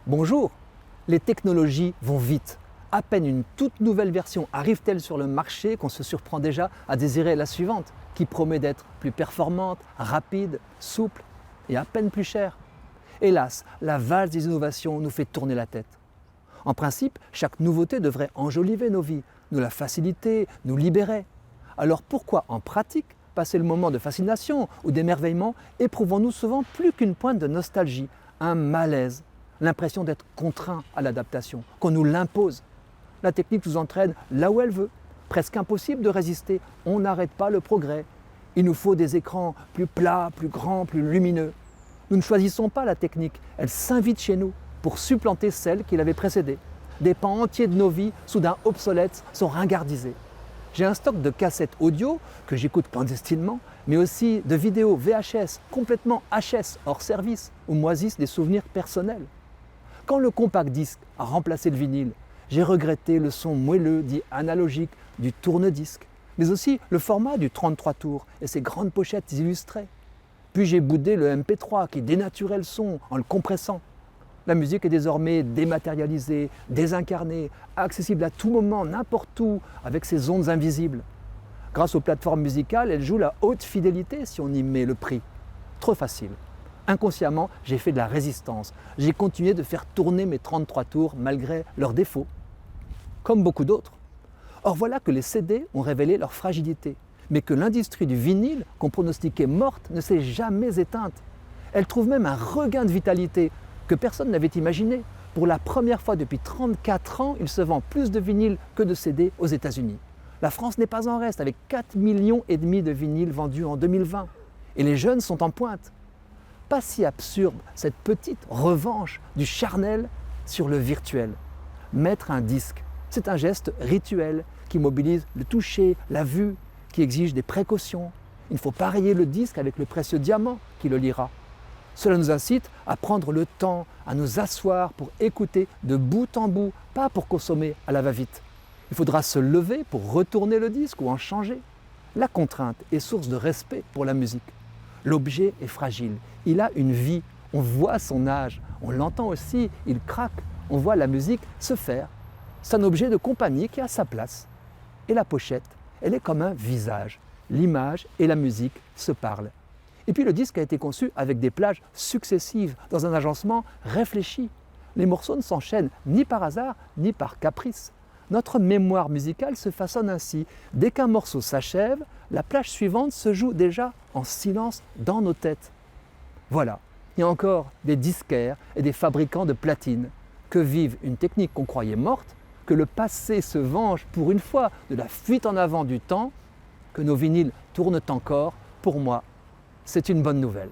Bonjour, les technologies vont vite. À peine une toute nouvelle version arrive-t-elle sur le marché qu'on se surprend déjà à désirer la suivante, qui promet d'être plus performante, rapide, souple et à peine plus chère. Hélas, la valse des innovations nous fait tourner la tête. En principe, chaque nouveauté devrait enjoliver nos vies, nous la faciliter, nous libérer. Alors pourquoi en pratique, passer le moment de fascination ou d'émerveillement, éprouvons-nous souvent plus qu'une pointe de nostalgie, un malaise, l'impression d'être contraint à l'adaptation, qu'on nous l'impose. La technique nous entraîne là où elle veut, presque impossible de résister, on n'arrête pas le progrès. Il nous faut des écrans plus plats, plus grands, plus lumineux. Nous ne choisissons pas la technique, elle s'invite chez nous pour supplanter celle qui l'avait précédée. Des pans entiers de nos vies, soudain obsolètes, sont ringardisés. J'ai un stock de cassettes audio que j'écoute clandestinement, mais aussi de vidéos VHS complètement HS hors service où moisissent des souvenirs personnels. Quand le compact disque a remplacé le vinyle, j'ai regretté le son moelleux dit analogique du tourne-disque, mais aussi le format du 33 tours et ses grandes pochettes illustrées. Puis j'ai boudé le MP3 qui dénaturait le son en le compressant. La musique est désormais dématérialisée, désincarnée, accessible à tout moment, n'importe où, avec ses ondes invisibles. Grâce aux plateformes musicales, elle joue la haute fidélité si on y met le prix. Trop facile. Inconsciemment, j'ai fait de la résistance. J'ai continué de faire tourner mes 33 tours malgré leurs défauts, comme beaucoup d'autres. Or voilà que les CD ont révélé leur fragilité, mais que l'industrie du vinyle, qu'on pronostiquait morte, ne s'est jamais éteinte. Elle trouve même un regain de vitalité que personne n'avait imaginé. Pour la première fois depuis 34 ans, il se vend plus de vinyles que de CD aux États-Unis. La France n'est pas en reste, avec 4,5 millions de vinyles vendus en 2020. Et les jeunes sont en pointe. Pas si absurde cette petite revanche du charnel sur le virtuel. Mettre un disque, c'est un geste rituel qui mobilise le toucher, la vue, qui exige des précautions. Il ne faut pas rayer le disque avec le précieux diamant qui le liera. Cela nous incite à prendre le temps, à nous asseoir pour écouter de bout en bout, pas pour consommer à la va-vite. Il faudra se lever pour retourner le disque ou en changer. La contrainte est source de respect pour la musique. L'objet est fragile, il a une vie, on voit son âge, on l'entend aussi, il craque, on voit la musique se faire. C'est un objet de compagnie qui a sa place. Et la pochette, elle est comme un visage. L'image et la musique se parlent. Et puis le disque a été conçu avec des plages successives, dans un agencement réfléchi. Les morceaux ne s'enchaînent ni par hasard, ni par caprice. Notre mémoire musicale se façonne ainsi. Dès qu'un morceau s'achève, la plage suivante se joue déjà en silence dans nos têtes. Voilà, il y a encore des disquaires et des fabricants de platines que vivent une technique qu'on croyait morte, que le passé se venge pour une fois de la fuite en avant du temps, que nos vinyles tournent encore. Pour moi, c'est une bonne nouvelle.